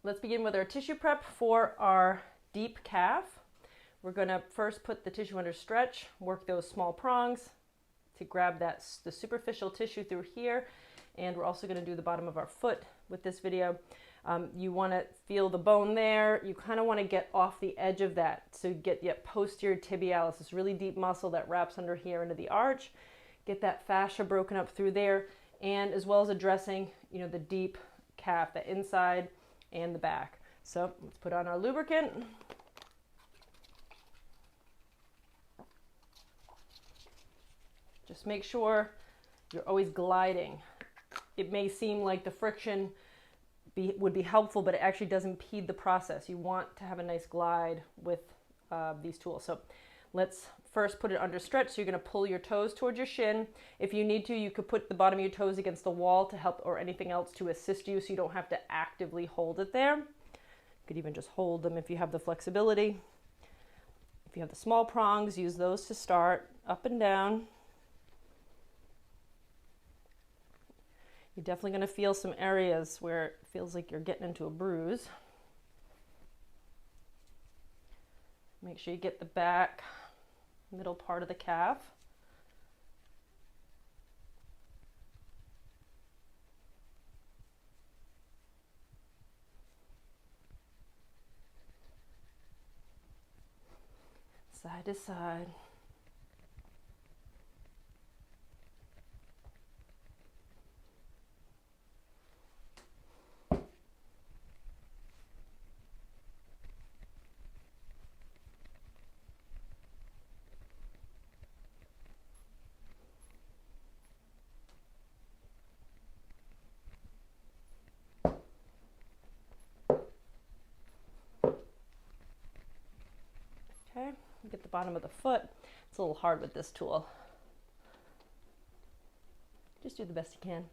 Let's begin with our tissue prep for our deep calf. We're going to first put the tissue under stretch, work those small prongs to grab the superficial tissue through here, and we're also going to do the bottom of our foot with this video. You want to feel the bone there. You kind of want to get off the edge of that, so you get posterior tibialis, this really deep muscle that wraps under here into the arch. Get that fascia broken up through there, and as well as addressing, the deep calf, the inside and the back. So let's put on our lubricant. Just make sure you're always gliding. It may seem like the friction would be helpful, but it actually does impede the process. You want to have a nice glide with these tools. So let's first put it under stretch. So you're going to pull your toes towards your shin. If you need to, you could put the bottom of your toes against the wall to help, or anything else to assist you so you don't have to actively hold it there. You could even just hold them if you have the flexibility. If you have the small prongs, use those to start, up and down. You're definitely going to feel some areas where it feels like you're getting into a bruise. Make sure you get the back, middle part of the calf. Side to side. Okay, get the bottom of the foot. It's a little hard with this tool. Just do the best you can.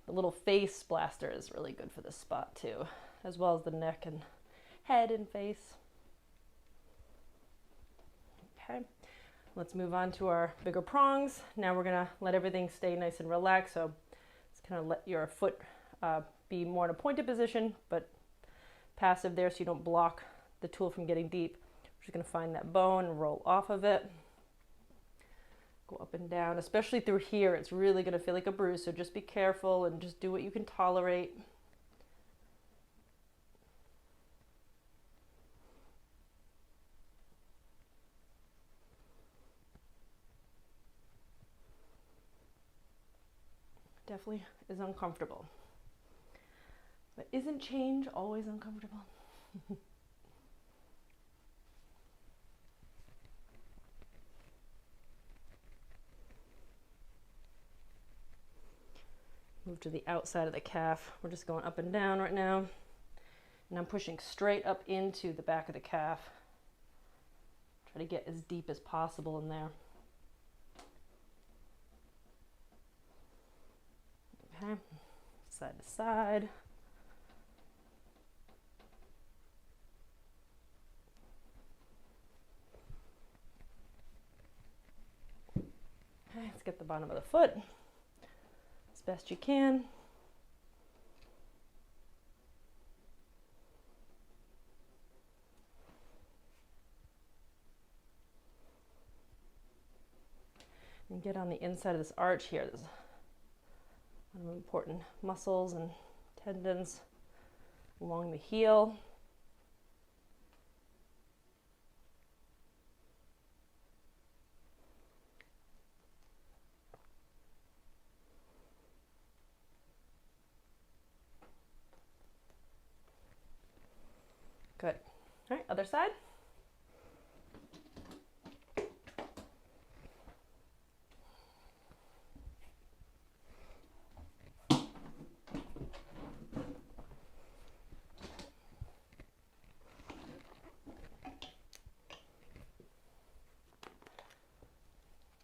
The little face blaster is really good for this spot too, as well as the neck and head and face. Okay, let's move on to our bigger prongs. Now we're gonna let everything stay nice and relaxed. So just kind of let your foot be more in a pointed position, but passive there so you don't block the tool from getting deep. We're just gonna find that bone and roll off of it. Go up and down, especially through here. It's really gonna feel like a bruise, so just be careful and just do what you can tolerate. Definitely is uncomfortable. But isn't change always uncomfortable? Move to the outside of the calf. We're just going up and down right now. And I'm pushing straight up into the back of the calf. Try to get as deep as possible in there. Okay, side to side. Okay, let's get the bottom of the foot as best you can. And get on the inside of this arch here. There's one of the important muscles and tendons along the heel. Good. All right, other side.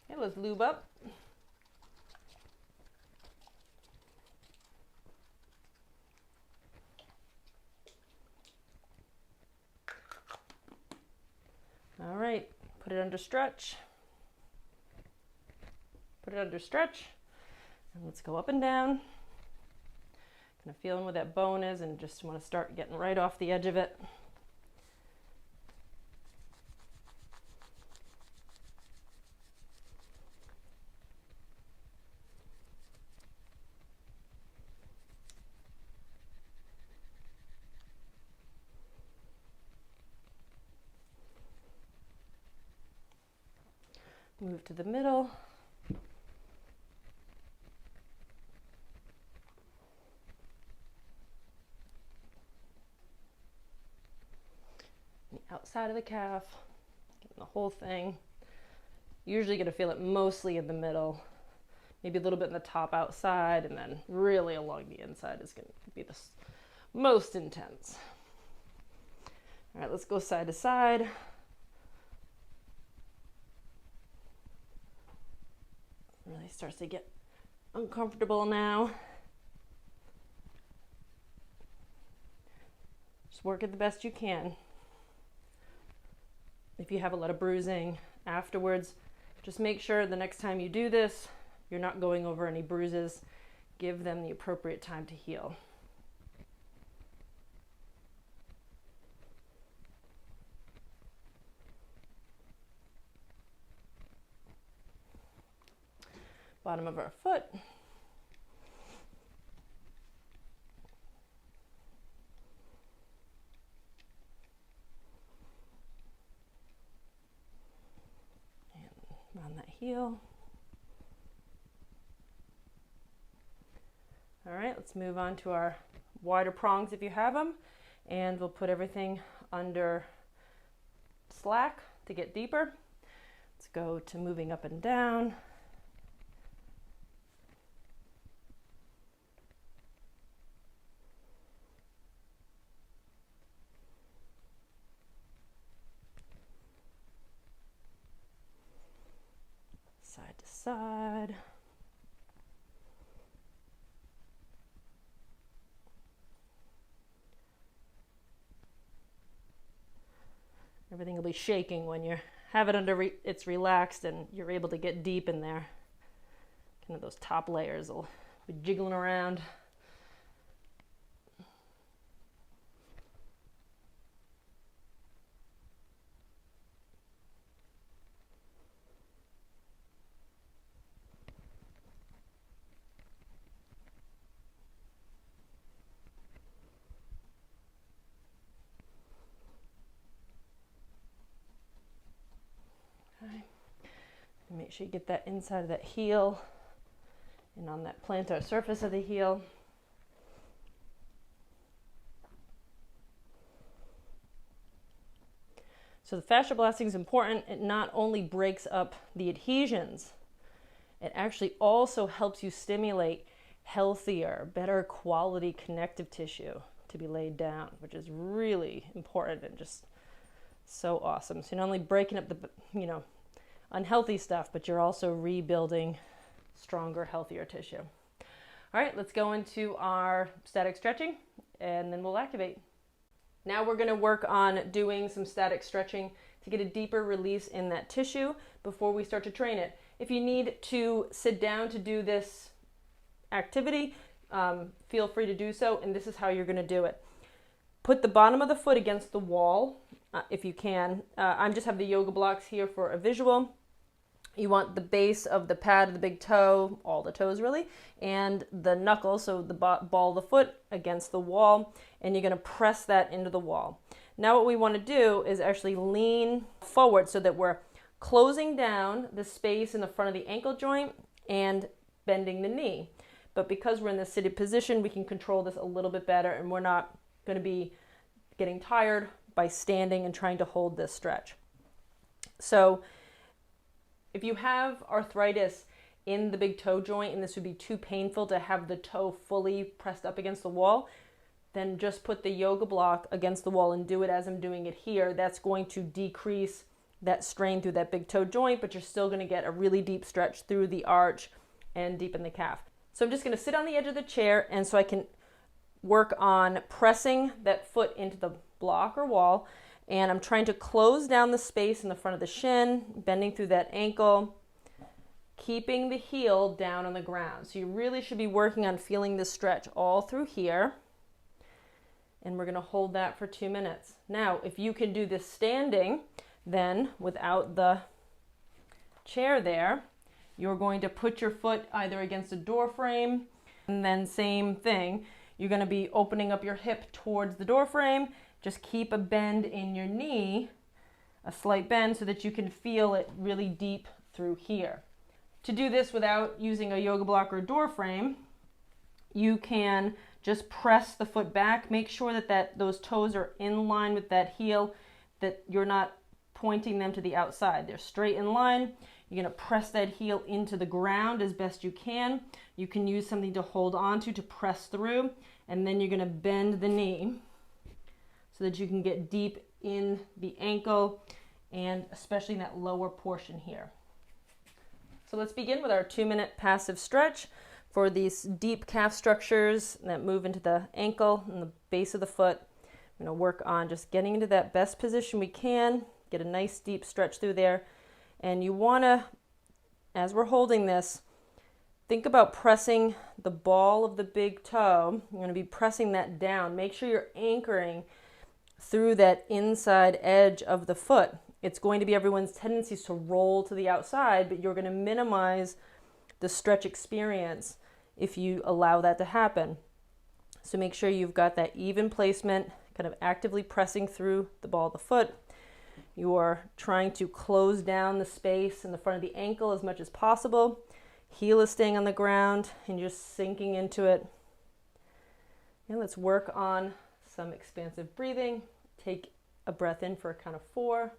Okay, let's lube up. All right, put it under stretch. Put it under stretch. And let's go up and down. Kind of feeling where that bone is and just want to start getting right off the edge of it. Move to the middle. The outside of the calf, getting the whole thing. Usually going to feel it mostly in the middle, maybe a little bit in the top outside, and then really along the inside is going to be the most intense. All right, let's go side to side. Really starts to get uncomfortable now. Just work it the best you can. If you have a lot of bruising afterwards, just make sure the next time you do this, you're not going over any bruises. Give them the appropriate time to heal. Bottom of our foot. And on that heel. All right, let's move on to our wider prongs if you have them, and we'll put everything under slack to get deeper. Let's go to moving up and down. Side to side. Everything will be shaking when you have it under, it's relaxed and you're able to get deep in there. Kind of those top layers will be jiggling around. Okay. Make sure you get that inside of that heel and on that plantar surface of the heel. So the fascia blasting is important. It not only breaks up the adhesions, it actually also helps you stimulate healthier, better quality connective tissue to be laid down, which is really important and just so awesome. So you're not only breaking up the, unhealthy stuff, but you're also rebuilding stronger, healthier tissue. All right, let's go into our static stretching and then we'll activate. Now we're going to work on doing some static stretching to get a deeper release in that tissue before we start to train it. If you need to sit down to do this activity, feel free to do so, and this is how you're going to do it. Put the bottom of the foot against the wall, if you can. I just have the yoga blocks here for a visual. You want the base of the pad of the big toe, all the toes really, and the knuckle, so the ball of the foot against the wall, and you're going to press that into the wall. Now what we want to do is actually lean forward so that we're closing down the space in the front of the ankle joint and bending the knee. But because we're in this seated position, we can control this a little bit better, and we're not going to be getting tired by standing and trying to hold this stretch. So if you have arthritis in the big toe joint and this would be too painful to have the toe fully pressed up against the wall, then just put the yoga block against the wall and do it as I'm doing it here. That's going to decrease that strain through that big toe joint, but you're still going to get a really deep stretch through the arch and deep in the calf. So I'm just going to sit on the edge of the chair, and so I can work on pressing that foot into the block or wall, and I'm trying to close down the space in the front of the shin, bending through that ankle, keeping the heel down on the ground. So you really should be working on feeling the stretch all through here. And we're going to hold that for 2 minutes. Now, if you can do this standing, then without the chair there, you're going to put your foot either against a door frame, and then same thing. You're going to be opening up your hip towards the door frame. Just keep a bend in your knee, a slight bend, so that you can feel it really deep through here. To do this without using a yoga block or door frame, you can just press the foot back. Make sure that those toes are in line with that heel, that you're not pointing them to the outside. They're straight in line. You're going to press that heel into the ground as best you can. You can use something to hold on to press through, and then you're going to bend the knee so that you can get deep in the ankle and especially in that lower portion here. So let's begin with our 2-minute passive stretch for these deep calf structures that move into the ankle and the base of the foot. I'm going to work on just getting into that best position we can, get a nice deep stretch through there. And you want to, as we're holding this, think about pressing the ball of the big toe. You're going to be pressing that down. Make sure you're anchoring through that inside edge of the foot. It's going to be everyone's tendencies to roll to the outside, but you're going to minimize the stretch experience if you allow that to happen. So make sure you've got that even placement, kind of actively pressing through the ball of the foot. You are trying to close down the space in the front of the ankle as much as possible. Heel is staying on the ground and you're just sinking into it. And let's work on some expansive breathing. Take a breath in for a count of 4.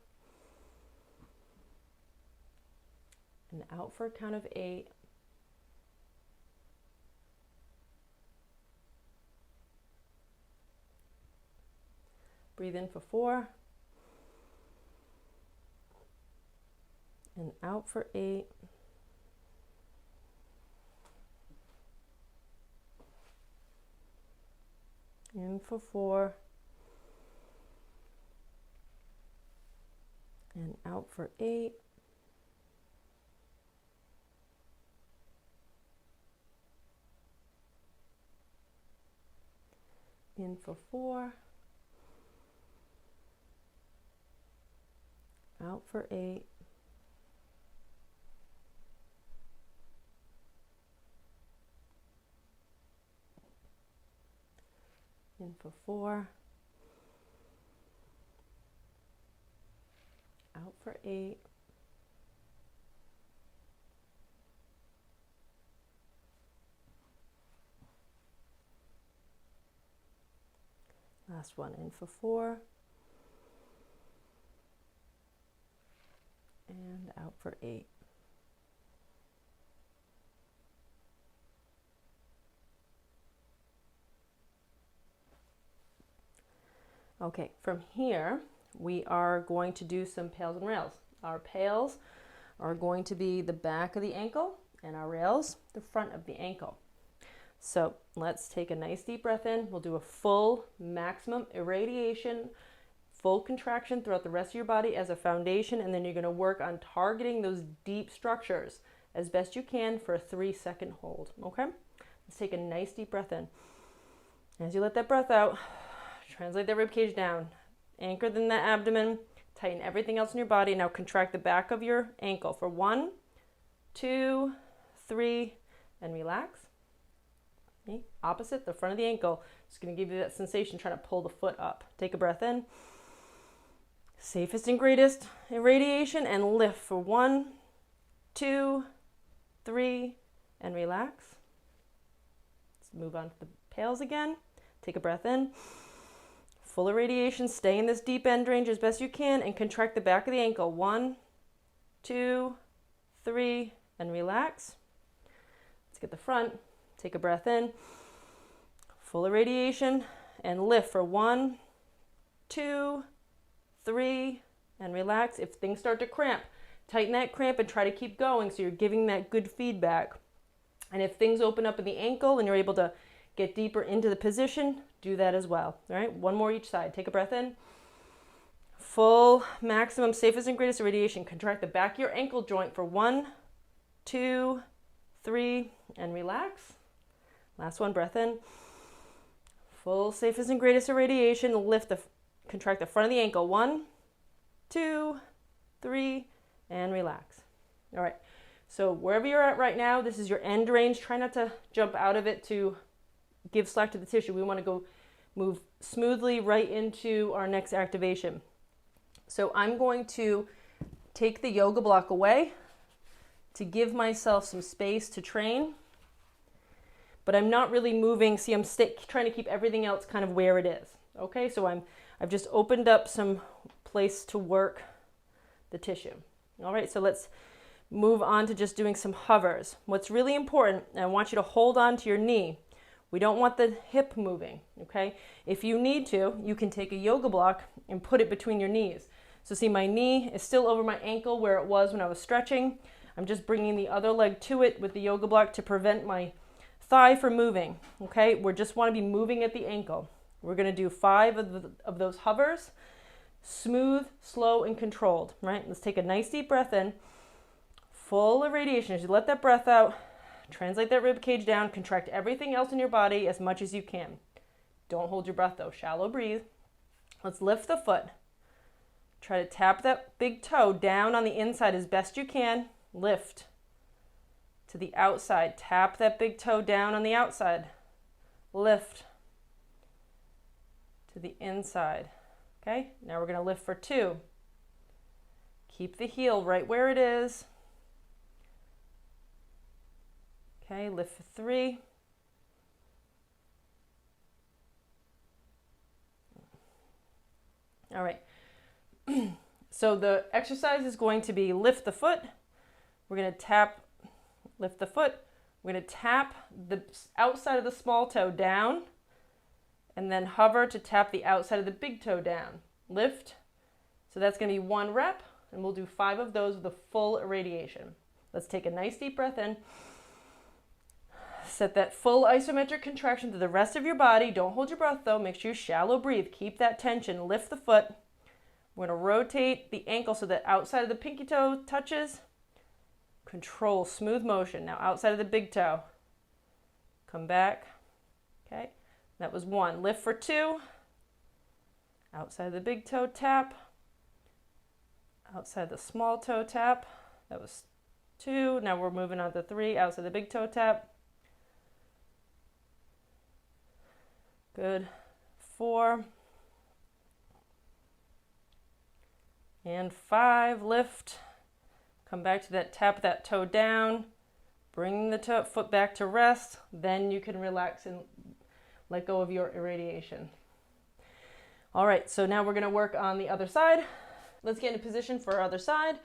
And out for a count of 8. Breathe in for 4. And out for 8. In for 4. And out for 8. In for 4. Out for 8. In for 4. Out for 8. Last one, in for 4. And out for 8. Okay, from here, we are going to do some pails and rails. Our pails are going to be the back of the ankle, and our rails, the front of the ankle. So let's take a nice deep breath in. We'll do a full maximum irradiation, full contraction throughout the rest of your body as a foundation, and then you're going to work on targeting those deep structures as best you can for a 3-second hold. Okay? Let's take a nice deep breath in. As you let that breath out, translate that ribcage down. Anchor in the abdomen. Tighten everything else in your body. Now contract the back of your ankle for 1, 2, 3, and relax. Okay. Opposite, the front of the ankle. It's going to give you that sensation trying to pull the foot up. Take a breath in. Safest and greatest irradiation, and lift for 1, 2, 3, and relax. Let's move on to the pails again. Take a breath in. Full irradiation. Stay in this deep end range as best you can and contract the back of the ankle. 1, 2, 3, and relax. Let's get the front. Take a breath in. Full irradiation and lift for 1, 2, 3, and relax. If things start to cramp, tighten that cramp and try to keep going so you're giving that good feedback. And if things open up in the ankle and you're able to get deeper into the position, do that as well. All right, one more each side. Take a breath in. Full maximum safest and greatest irradiation. Contract the back of your ankle joint for 1, 2, 3, and relax. Last one, breath in. Full safest and greatest irradiation. Contract the front of the ankle. 1, 2, 3, and relax. All right. So wherever you're at right now, this is your end range. Try not to jump out of it to give slack to the tissue. We want to go move smoothly right into our next activation. So I'm going to take the yoga block away to give myself some space to train. But I'm not really moving. See, I'm trying to keep everything else kind of where it is. Okay, so I've just opened up some place to work the tissue. All right, so let's move on to just doing some hovers. What's really important, and I want you to hold on to your knee. We don't want the hip moving, okay? If you need to, you can take a yoga block and put it between your knees. So see, my knee is still over my ankle where it was when I was stretching. I'm just bringing the other leg to it with the yoga block to prevent my thigh from moving, okay? We just want to be moving at the ankle. We're going to do 5 of those hovers, smooth, slow, and controlled, right? Let's take a nice deep breath in, full irradiation. As you let that breath out, translate that rib cage down, contract everything else in your body as much as you can. Don't hold your breath though, shallow breathe. Let's lift the foot. Try to tap that big toe down on the inside as best you can. Lift to the outside. Tap that big toe down on the outside. Lift to the inside. Okay, now we're going to lift for 2. Keep the heel right where it is. Okay, lift for 3. All right. So the exercise is going to be lift the foot. We're going to lift the foot. We're going to tap the outside of the small toe down and then hover to tap the outside of the big toe down. Lift. So that's going to be 1 rep, and we'll do 5 of those with a full irradiation. Let's take a nice deep breath in. Set that full isometric contraction to the rest of your body. Don't hold your breath though. Make sure you shallow breathe. Keep that tension. Lift the foot. We're going to rotate the ankle so that outside of the pinky toe touches. Control smooth motion. Now outside of the big toe. Come back. Okay. That was 1. Lift for 2. Outside of the big toe tap. Outside the small toe tap. That was 2. Now we're moving on to 3. Outside the big toe tap. Good. 4. And 5. Lift. Come back to that, tap that toe down. Bring the foot back to rest. Then you can relax and let go of your irradiation. All right, so now we're going to work on the other side. Let's get into position for our other side.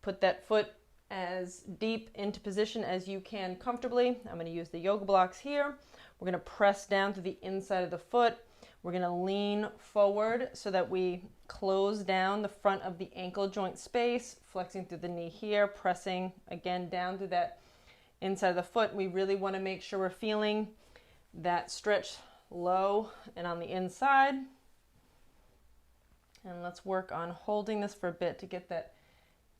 Put that foot as deep into position as you can comfortably. I'm going to use the yoga blocks here. We're going to press down to the inside of the foot. We're going to lean forward so that we close down the front of the ankle joint space, flexing through the knee here, pressing again down through that inside of the foot. We really want to make sure we're feeling that stretch low and on the inside. And let's work on holding this for a bit to get that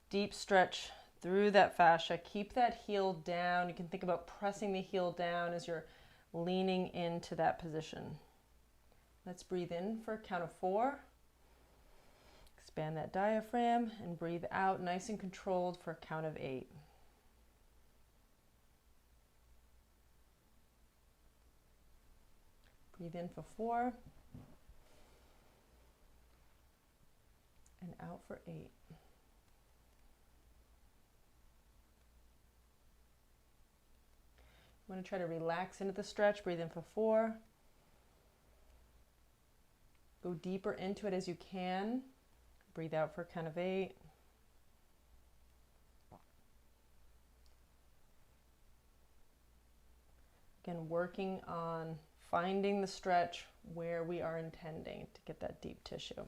deep stretch through that fascia. Keep that heel down. You can think about pressing the heel down as you're leaning into that position. Let's breathe in for a count of 4. Expand that diaphragm and breathe out nice and controlled for a count of 8. Breathe in for 4 and out for 8. You want to try to relax into the stretch. Breathe in for 4. Go deeper into it as you can. Breathe out for a count of 8. Again, working on finding the stretch where we are intending to get that deep tissue.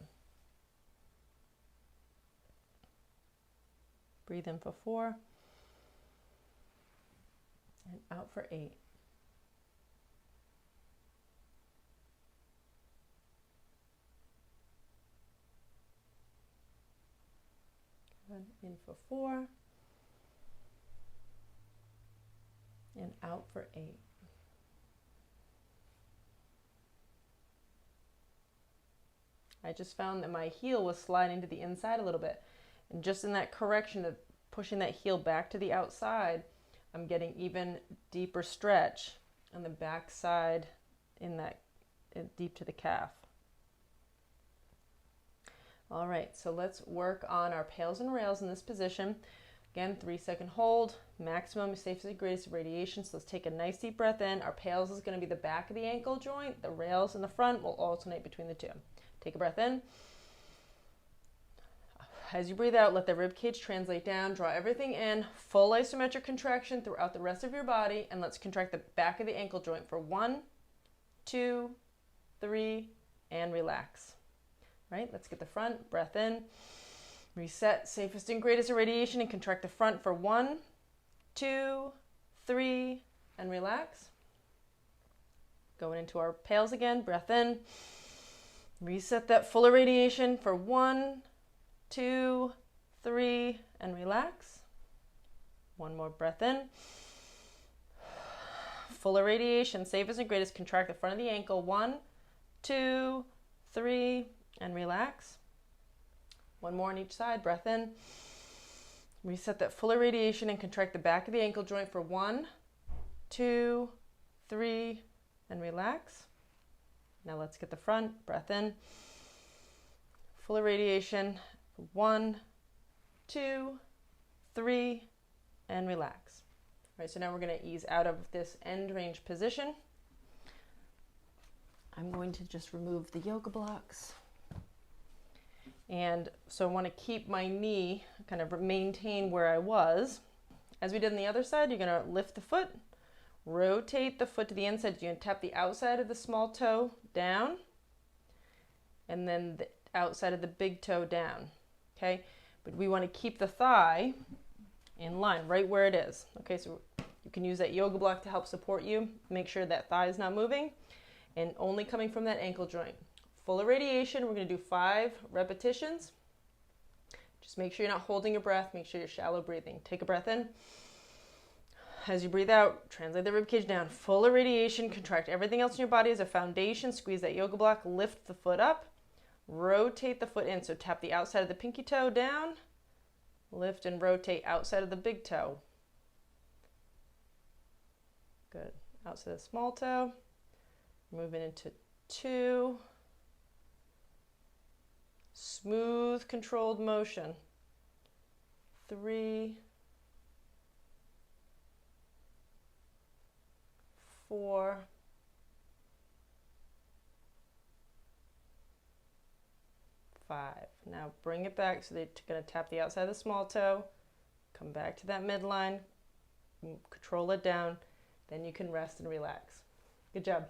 Breathe in for 4 and out for 8. Good. In for 4 and out for 8. I just found that my heel was sliding to the inside a little bit. And just in that correction of pushing that heel back to the outside, I'm getting even deeper stretch on the back side deep to the calf. All right, so let's work on our pails and rails in this position. Again, 3-second hold, maximum, safest and greatest radiation. So let's take a nice deep breath in. Our pails is going to be the back of the ankle joint. The rails in the front will alternate between the two. Take a breath in. As you breathe out, let the rib cage translate down. Draw everything in. Full isometric contraction throughout the rest of your body. And let's contract the back of the ankle joint for 1, 2, 3, and relax. Right? Let's get the front. Breath in. Reset. Safest and greatest irradiation and contract the front for 1, 2, 3, and relax. Going into our pails again. Breath in. Reset that full irradiation for 1, 2, 3, and relax. One more breath in. Full irradiation, safest and greatest. Contract the front of the ankle. 1, 2, 3, and relax. One more on each side. Breath in. Reset that full irradiation and contract the back of the ankle joint for 1, 2, 3, and relax. Now let's get the front. Breath in. Full irradiation. 1, 2, 3, and relax. All right, so now we're going to ease out of this end range position. I'm going to just remove the yoga blocks. And so I want to keep my knee, kind of maintain where I was. As we did on the other side, you're going to lift the foot, rotate the foot to the inside. You're going to tap the outside of the small toe down, and then the outside of the big toe down. Okay, but we want to keep the thigh in line, right where it is. Okay, so you can use that yoga block to help support you. Make sure that thigh is not moving and only coming from that ankle joint. Full irradiation, we're going to do 5 repetitions. Just make sure you're not holding your breath. Make sure you're shallow breathing. Take a breath in. As you breathe out, translate the ribcage down. Full irradiation, contract everything else in your body as a foundation. Squeeze that yoga block, lift the foot up, rotate the foot in. So tap the outside of the pinky toe down, lift and rotate outside of the big toe. Good. Outside of the small toe. Moving into 2. Smooth, controlled motion. 3, 4, 5. Now bring it back. So they're going to tap the outside of the small toe, come back to that midline, control it down, then you can rest and relax. Good job.